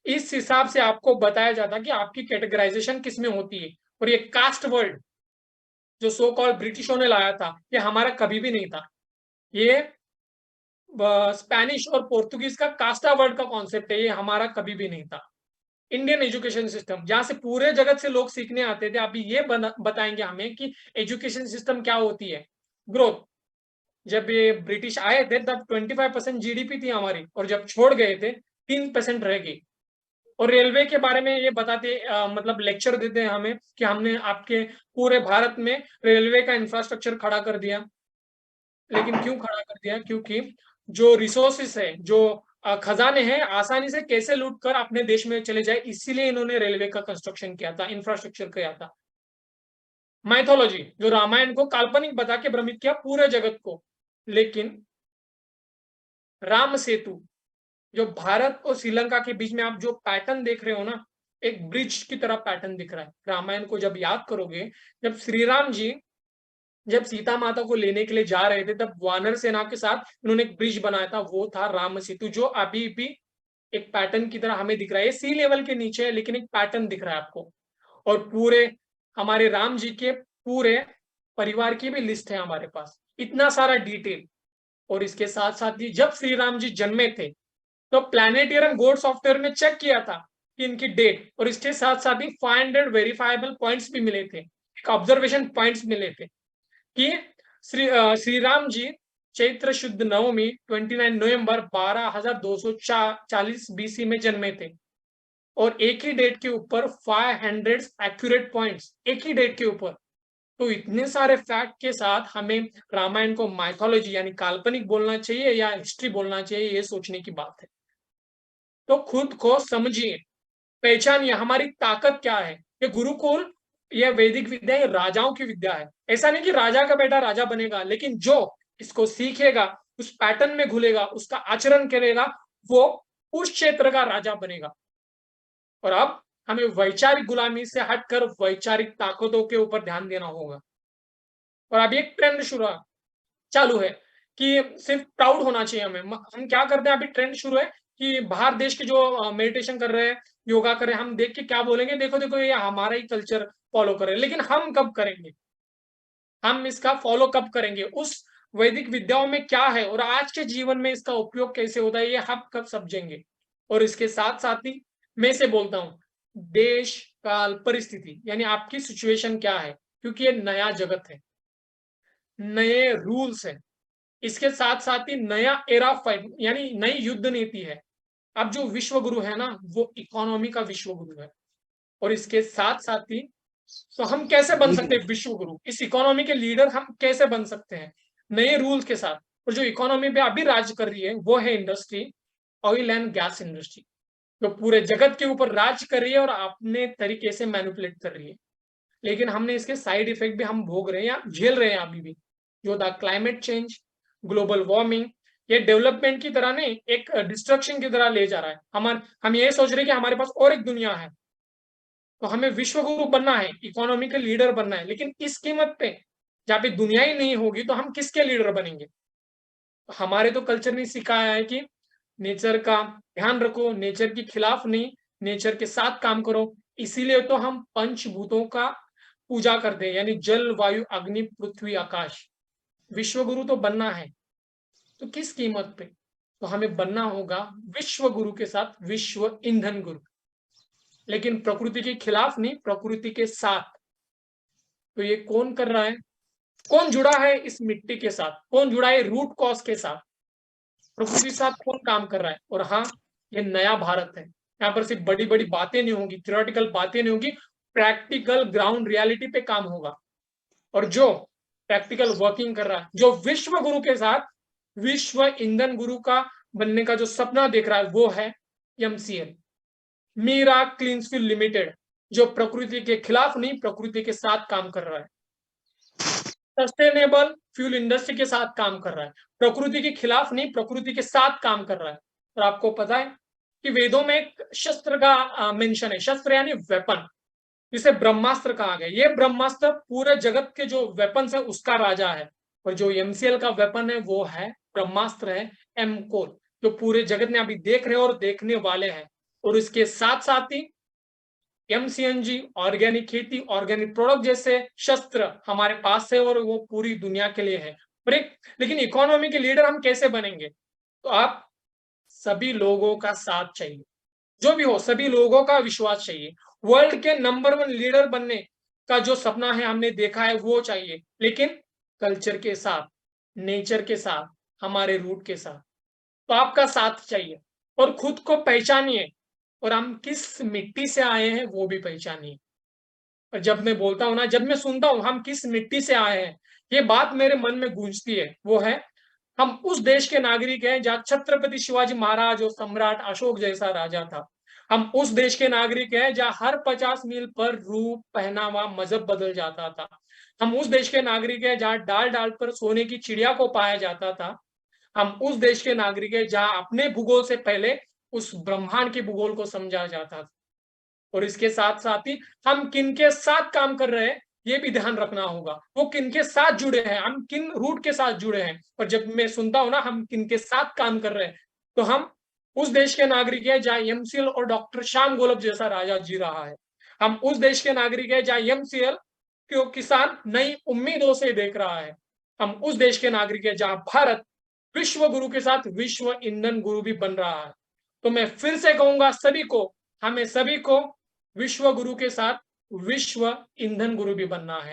इस हिसाब से आपको बताया जाता कि आपकी कैटेगराइजेशन किस में होती है। और ये कास्ट वर्ड जो सो कॉल्ड ब्रिटिशों ने लाया था, ये हमारा कभी भी नहीं था। ये स्पेनिश और पोर्तुगीज का कास्टा वर्ड का कॉन्सेप्ट है, ये हमारा कभी भी नहीं था। इंडियन एजुकेशन सिस्टम, जहां से पूरे जगत से लोग सीखने आते थे, अभी ये बताएंगे हमें कि एजुकेशन सिस्टम क्या होती है। ग्रोथ, जब ये ब्रिटिश आए थे तब 25% जीडीपी थी हमारी, और जब छोड़ गए थे 3% रह गई। और रेलवे के बारे में ये बताते मतलब लेक्चर देते हैं हमें कि हमने आपके पूरे भारत में रेलवे का इंफ्रास्ट्रक्चर खड़ा कर दिया। लेकिन क्यों खड़ा कर दिया? क्योंकि जो रिसोर्सेस है, जो खजाने हैं, आसानी से कैसे लूट कर अपने देश में चले जाए, इसीलिए इन्होंने रेलवे का कंस्ट्रक्शन किया था, इंफ्रास्ट्रक्चर किया था। माइथोलॉजी जो रामायण को काल्पनिक बता के भ्रमित किया पूरे जगत को। लेकिन राम सेतु जो भारत और श्रीलंका के बीच में आप जो पैटर्न देख रहे हो ना, एक ब्रिज की तरह पैटर्न दिख रहा है। रामायण को जब याद करोगे, जब श्री राम जी जब सीता माता को लेने के लिए जा रहे थे, तब वानर सेना के साथ उन्होंने एक ब्रिज बनाया था, वो था राम सेतु, जो अभी भी एक पैटर्न की तरह हमें दिख रहा है। सी लेवल के नीचे है लेकिन एक पैटर्न दिख रहा है आपको। और पूरे हमारे राम जी के पूरे परिवार की भी लिस्ट है हमारे पास, इतना सारा डिटेल। और इसके साथ साथ ही जब श्री राम जी जन्मे थे तो प्लैनेटियरम गोड सॉफ्टवेयर में चेक किया था कि इनकी डेट, और इसके साथ साथ ही 500 वेरीफाइबल पॉइंट्स भी मिले थे, एक ऑब्जर्वेशन पॉइंट्स मिले थे कि श्री राम जी चैत्र शुद्ध नवमी 29 नवंबर 12,240 बीसी में जन्मे थे। और एक ही डेट के ऊपर 500 एक्यूरेट पॉइंट्स, एक ही डेट के ऊपर। तो इतने सारे फैक्ट के साथ हमें रामायण को माइथोलॉजी यानी काल्पनिक बोलना चाहिए या हिस्ट्री बोलना चाहिए, ये सोचने की बात है। तो खुद को समझिए, पहचानिए हमारी ताकत क्या है। ये गुरुकुल, ये वैदिक विद्या, ये राजाओं की विद्या है। ऐसा नहीं कि राजा का बेटा राजा बनेगा, लेकिन जो इसको सीखेगा, उस पैटर्न में घुलेगा, उसका आचरण करेगा, वो उस क्षेत्र का राजा बनेगा। और अब हमें वैचारिक गुलामी से हटकर वैचारिक ताकतों के ऊपर ध्यान देना होगा। और अभी एक ट्रेंड शुरू चालू है कि सिर्फ प्राउड होना चाहिए हमें। हम क्या करते हैं, अभी ट्रेंड शुरू है कि बाहर देश के जो मेडिटेशन कर रहे हैं, योगा कर रहे हैं, हम देख के क्या बोलेंगे, देखो देखो ये हमारा ही कल्चर फॉलो कर रहे हैं। लेकिन हम कब करेंगे? हम इसका फॉलो कब करेंगे? उस वैदिक विद्याओं में क्या है और आज के जीवन में इसका उपयोग कैसे होता है, ये हम कब समझेंगे? और इसके साथ साथ ही मैं से बोलता हूँ, देश काल परिस्थिति यानी आपकी सिचुएशन क्या है, क्योंकि ये नया जगत है, नए रूल्स है। इसके साथ साथ ही नया एरा फाइट यानी नई युद्ध नीति है। अब जो विश्व गुरु है ना, वो इकोनॉमी का विश्व गुरु है। और इसके साथ साथ ही तो हम कैसे बन सकते हैं विश्व गुरु, इस इकोनॉमी के लीडर हम कैसे बन सकते हैं नए रूल्स के साथ। और जो इकोनॉमी पे अभी राज कर रही है वो है industry, oil and gas industry, जो पूरे जगत के ऊपर राज कर रही है और अपने तरीके से मैनिपुलेट कर रही है। लेकिन हमने इसके साइड इफेक्ट भी हम भोग रहे हैं या झेल रहे हैं अभी भी, जो था क्लाइमेट चेंज, ग्लोबल वार्मिंग। ये डेवलपमेंट की तरह नहीं, एक डिस्ट्रक्शन की तरह ले जा रहा है। हम ये सोच रहे हैं कि हमारे पास और एक दुनिया है, तो हमें विश्व गुरु बनना है, इकोनॉमिकल लीडर बनना है, लेकिन इस कीमत पे, जहाँ पे दुनिया ही नहीं होगी तो हम किसके लीडर बनेंगे? हमारे तो कल्चर ने सिखाया है कि नेचर का ध्यान रखो, नेचर के खिलाफ नहीं, नेचर के साथ काम करो। इसीलिए तो हम पंचभूतों का पूजा करते हैं, यानी जल, वायु, अग्नि, पृथ्वी, आकाश। विश्व गुरु तो बनना है, तो किस कीमत पे? तो हमें बनना होगा विश्व गुरु के साथ विश्व ईंधन गुरु, लेकिन प्रकृति के खिलाफ नहीं, प्रकृति के साथ। तो ये कौन कर रहा है? कौन जुड़ा है इस मिट्टी के साथ? कौन जुड़ा है रूट कॉज के साथ? प्रकृति के साथ कौन काम कर रहा है? और हाँ, ये नया भारत है, यहाँ पर सिर्फ बड़ी बड़ी बातें नहीं होंगी, थियोरेटिकल बातें नहीं होंगी, प्रैक्टिकल ग्राउंड रियलिटी पे काम होगा। और जो प्रैक्टिकल वर्किंग कर रहा है, जो विश्व गुरु के साथ विश्व ईंधन गुरु का बनने का जो सपना देख रहा है, वो है एमसीएल, मीरा क्लीनफील्ड लिमिटेड, जो प्रकृति के खिलाफ नहीं, प्रकृति के साथ काम कर रहा है। सस्टेनेबल फ्यूल इंडस्ट्री के साथ काम कर रहा है, प्रकृति के खिलाफ नहीं, प्रकृति के साथ काम कर रहा है। और आपको पता है कि वेदों में एक शस्त्र का मेंशन है, शस्त्र यानी वेपन, जिसे ब्रह्मास्त्र कहा गया। ये ब्रह्मास्त्र पूरे जगत के जो वेपन है उसका राजा है, और जो एमसीएल का वेपन है वो है ब्रह्मास्त्र, है एमकोल, जो पूरे जगत में अभी देख रहे हैं और देखने वाले हैं। और इसके साथ साथ ही एमसीएनजी, ऑर्गेनिक खेती, ऑर्गेनिक प्रोडक्ट जैसे शस्त्र हमारे पास है, और वो पूरी दुनिया के लिए है। लेकिन इकोनॉमी के लीडर हम कैसे बनेंगे? तो आप सभी लोगों का साथ चाहिए, जो भी हो, सभी लोगों का विश्वास चाहिए। वर्ल्ड के नंबर 1 लीडर बनने का जो सपना है हमने देखा है वो चाहिए, लेकिन कल्चर के साथ, नेचर के साथ, हमारे रूट के साथ। तो आपका साथ चाहिए, और खुद को पहचानिए, और हम किस मिट्टी से आए हैं वो भी पहचानिए। और जब मैं बोलता हूं ना, जब मैं सुनता हूं हम किस मिट्टी से आए हैं, ये बात मेरे मन में गूंजती है। वो है, हम उस देश के नागरिक हैं जहाँ छत्रपति शिवाजी महाराज और सम्राट अशोक जैसा राजा था। हम उस देश के नागरिक हैं जहाँ हर 50 मील पर रूप, पहनावा, मजहब बदल जाता था। हम उस देश के नागरिक हैं जहाँ डाल डाल पर सोने की चिड़िया को पाया जाता था। हम उस देश के नागरिक हैं जहाँ अपने भूगोल से पहले उस ब्रह्मांड के भूगोल को समझा जाता था। और इसके साथ साथ ही हम किनके साथ काम कर रहे हैं ये भी ध्यान रखना होगा। वो किनके साथ जुड़े हैं, हम किन रूट के साथ जुड़े हैं। और जब मैं सुनता हूं ना हम किनके साथ काम कर रहे हैं, तो हम उस देश के नागरिक हैं जहाँ एमसीएल और डॉक्टर श्याम गोलब जैसा राजा जी रहा है। हम उस देश के नागरिक हैं जहाँ एमसीएल को किसान नई उम्मीदों से देख रहा है। हम उस देश के नागरिक हैं जहाँ भारत विश्व गुरु के साथ विश्व ईंधन गुरु भी बन रहा है। तो मैं फिर से कहूंगा सभी को, हमें सभी को विश्व गुरु के साथ विश्व ईंधन गुरु भी बनना है।